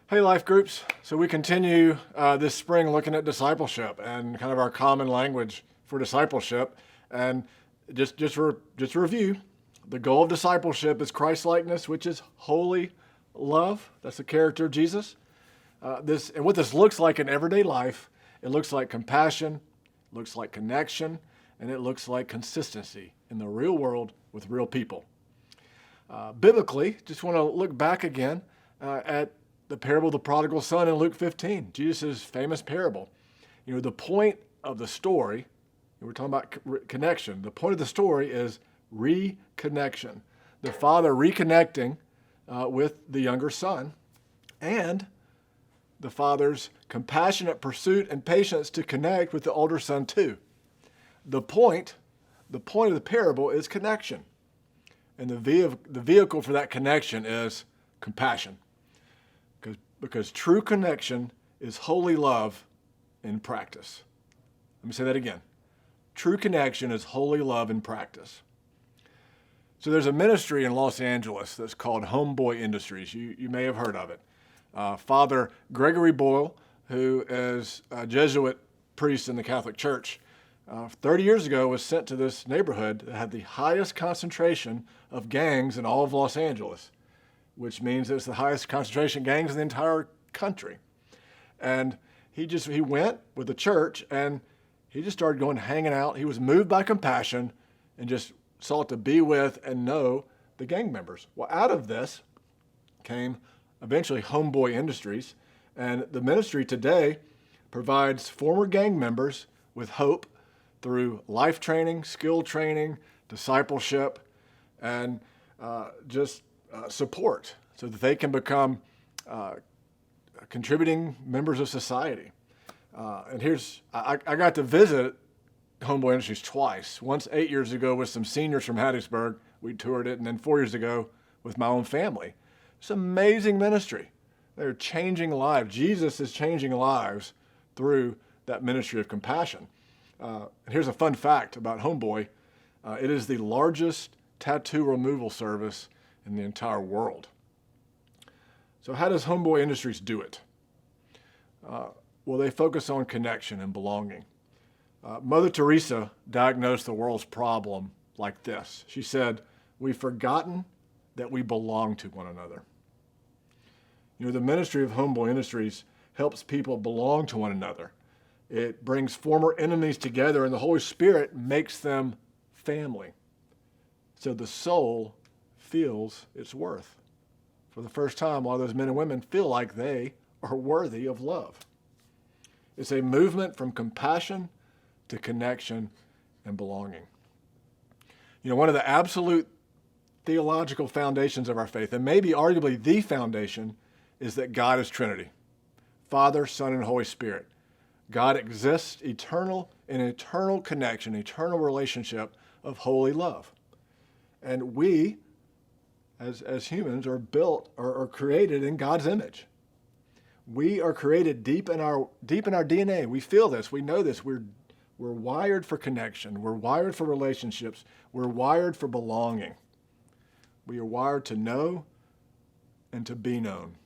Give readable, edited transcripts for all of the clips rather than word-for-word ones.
Hey, life groups. So we continue this spring looking at discipleship and kind of our common language for discipleship. And just review, the goal of discipleship is Christ-likeness, which is holy love. That's the character of Jesus. And what this looks like in everyday life, it looks like compassion, it looks like connection, and it looks like consistency in the real world with real people. Biblically, just want to look back again at the parable of the prodigal son in Luke 15, Jesus' famous parable. The point of the story, we're talking about connection. The point of the story is reconnection. The father reconnecting with the younger son, and the father's compassionate pursuit and patience to connect with the older son too. The point of the parable is connection. And the vehicle for that connection is compassion. Because true connection is holy love in practice. Let me say that again. True connection is holy love in practice. So there's a ministry in Los Angeles that's called Homeboy Industries. You may have heard of it. Father Gregory Boyle, who is a Jesuit priest in the Catholic Church, 30 years ago was sent to this neighborhood that had the highest concentration of gangs in all of Los Angeles, which means it's the highest concentration of gangs in the entire country. And he went with the church and he just started going hanging out. He was moved by compassion and just sought to be with and know the gang members. Well, out of this came eventually Homeboy Industries, and the ministry today provides former gang members with hope through life training, skill training, discipleship, and support so that they can become contributing members of society. I got to visit Homeboy Industries twice. Once 8 years ago with some seniors from Hattiesburg. We toured it, and then 4 years ago with my own family. It's an amazing ministry. They're changing lives. Jesus is changing lives through that ministry of compassion. And here's a fun fact about Homeboy. It is the largest tattoo removal service in the entire world. So how does Homeboy Industries do it? Well, they focus on connection and belonging. Mother Teresa diagnosed the world's problem like this. She said, "We've forgotten that we belong to one another." The ministry of Homeboy Industries helps people belong to one another. It brings former enemies together, and the Holy Spirit makes them family. So the soul feels its worth. For the first time, all those men and women feel like they are worthy of love. It's a movement from compassion to connection and belonging. One of the absolute theological foundations of our faith, and maybe arguably the foundation, is that God is Trinity. Father, Son, and Holy Spirit. God exists in eternal connection, eternal relationship of holy love. And we, as humans, are built or are created in God's image. We are created deep in our DNA. We feel this. We know this. We're wired for connection. We're wired for relationships. We're wired for belonging. We are wired to know and to be known.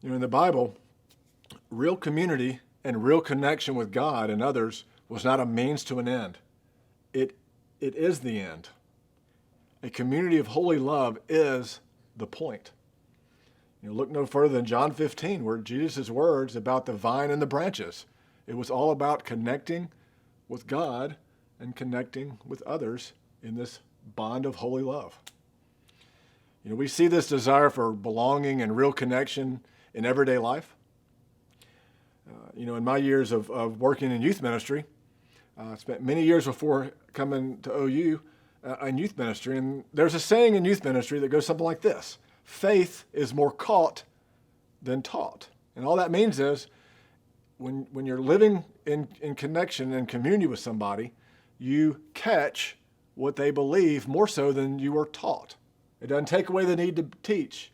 In the Bible, real community and real connection with God and others was not a means to an end. It is the end. A community of holy love is the point. Look no further than John 15, where Jesus' words about the vine and the branches. It was all about connecting with God and connecting with others in this bond of holy love. We see this desire for belonging and real connection in everyday life. In my years of working in youth ministry, I spent many years before coming to OU in youth ministry, and there's a saying in youth ministry that goes something like this: faith is more caught than taught. And all that means is when you're living in connection and community with somebody, you catch what they believe more so than you were taught. It doesn't take away the need to teach,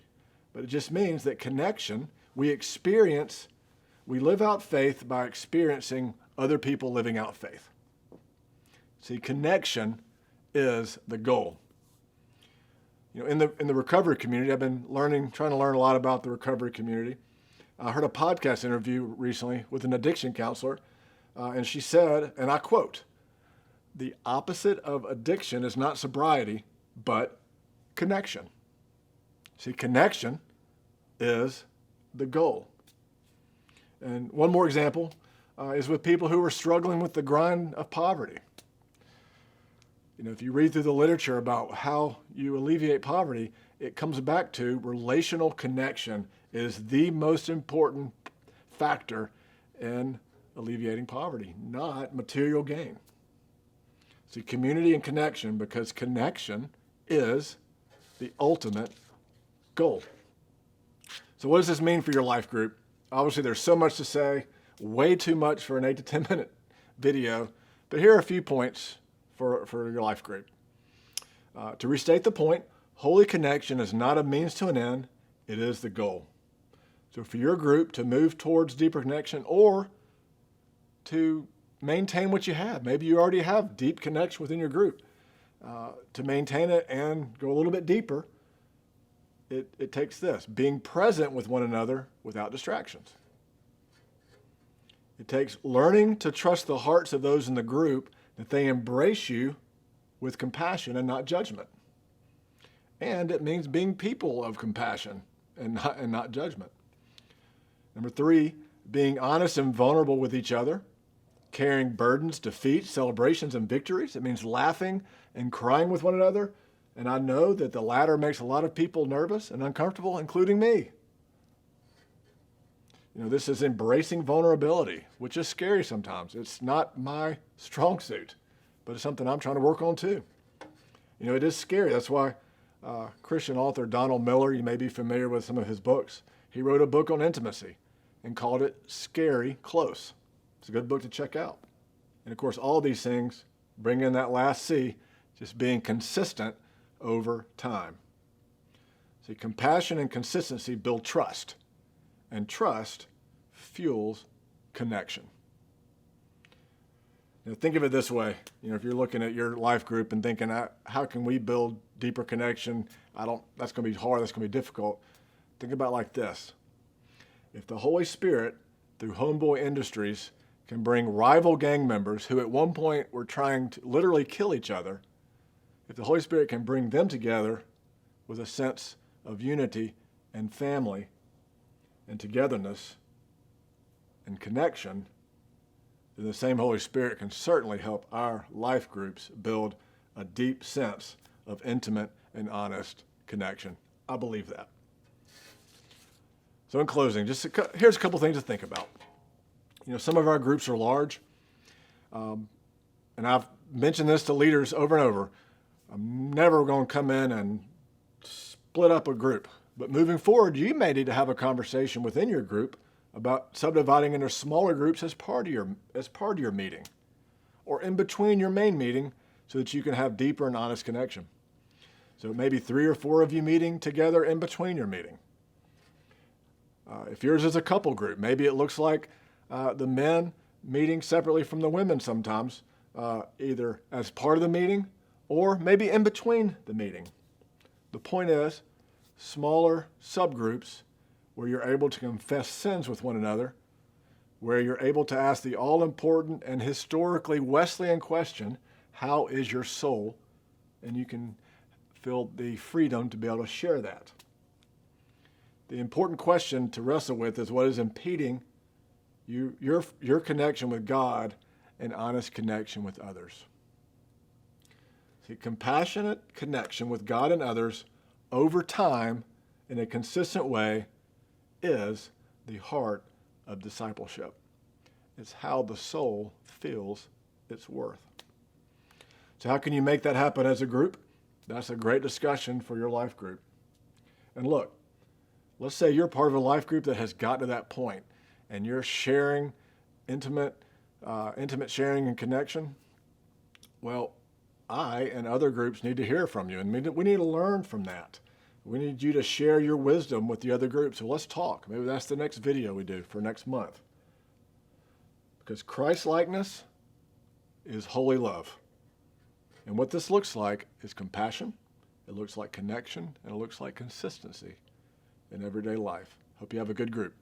but it just means that connection, we live out faith by experiencing other people living out faith. See, connection is the goal. In the recovery community, I've been trying to learn a lot about the recovery community. I heard a podcast interview recently with an addiction counselor, and she said, and I quote, "The opposite of addiction is not sobriety, but connection." See, connection is the goal. And one more example is with people who are struggling with the grind of poverty. If you read through the literature about how you alleviate poverty, it comes back to relational connection is the most important factor in alleviating poverty, not material gain. See, community and connection, because connection is the ultimate goal. So what does this mean for your life group? Obviously, there's so much to say, way too much for an 8 to 10 minute video, but here are a few points for your life group. To restate the point, holy connection is not a means to an end, it is the goal. So for your group to move towards deeper connection or to maintain what you have, maybe you already have deep connection within your group, to maintain it and go a little bit deeper, it takes this, being present with one another without distractions. It takes learning to trust the hearts of those in the group that they embrace you with compassion and not judgment. And it means being people of compassion and not judgment. Number 3, being honest and vulnerable with each other, carrying burdens, defeats, celebrations, and victories. It means laughing and crying with one another. And I know that the latter makes a lot of people nervous and uncomfortable, including me. This is embracing vulnerability, which is scary sometimes. It's not my strong suit, but it's something I'm trying to work on too. It is scary. That's why Christian author Donald Miller, you may be familiar with some of his books, he wrote a book on intimacy and called it Scary Close. It's a good book to check out. And of course, all these things bring in that last C, just being consistent over time. See, compassion and consistency build trust, and trust fuels connection. Think of it this way. If you're looking at your life group and thinking, how can we build deeper connection? That's going to be hard, that's going to be difficult. Think about it like this. If the Holy Spirit, through Homeboy Industries, can bring rival gang members who at one point were trying to literally kill each other, if the Holy Spirit can bring them together with a sense of unity and family and togetherness and connection, then the same Holy Spirit can certainly help our life groups build a deep sense of intimate and honest connection. I believe that. So in closing, here's a couple things to think about. Some of our groups are large, and I've mentioned this to leaders over and over. I'm never going to come in and split up a group. But moving forward, you may need to have a conversation within your group about subdividing into smaller groups as part of your meeting or in between your main meeting so that you can have deeper and honest connection. So maybe 3 or 4 of you meeting together in between your meeting. If yours is a couple group, maybe it looks like the men meeting separately from the women sometimes, either as part of the meeting or maybe in between the meeting. The point is, smaller subgroups where you're able to confess sins with one another, where you're able to ask the all-important and historically Wesleyan question, how is your soul? And you can feel the freedom to be able to share that. The important question to wrestle with is what is impeding your connection with God and honest connection with others. See, compassionate connection with God and others over time in a consistent way is the heart of discipleship. It's how the soul feels its worth. So how can you make that happen as a group? That's a great discussion for your life group. And look, let's say you're part of a life group that has gotten to that point and you're sharing intimate sharing and connection. Well, I and other groups need to hear from you, and we need to learn from that. We need you to share your wisdom with the other groups. So let's talk. Maybe that's the next video we do for next month. Because Christ-likeness is holy love. And what this looks like is compassion It looks like connection, and it looks like consistency in everyday life. Hope you have a good group.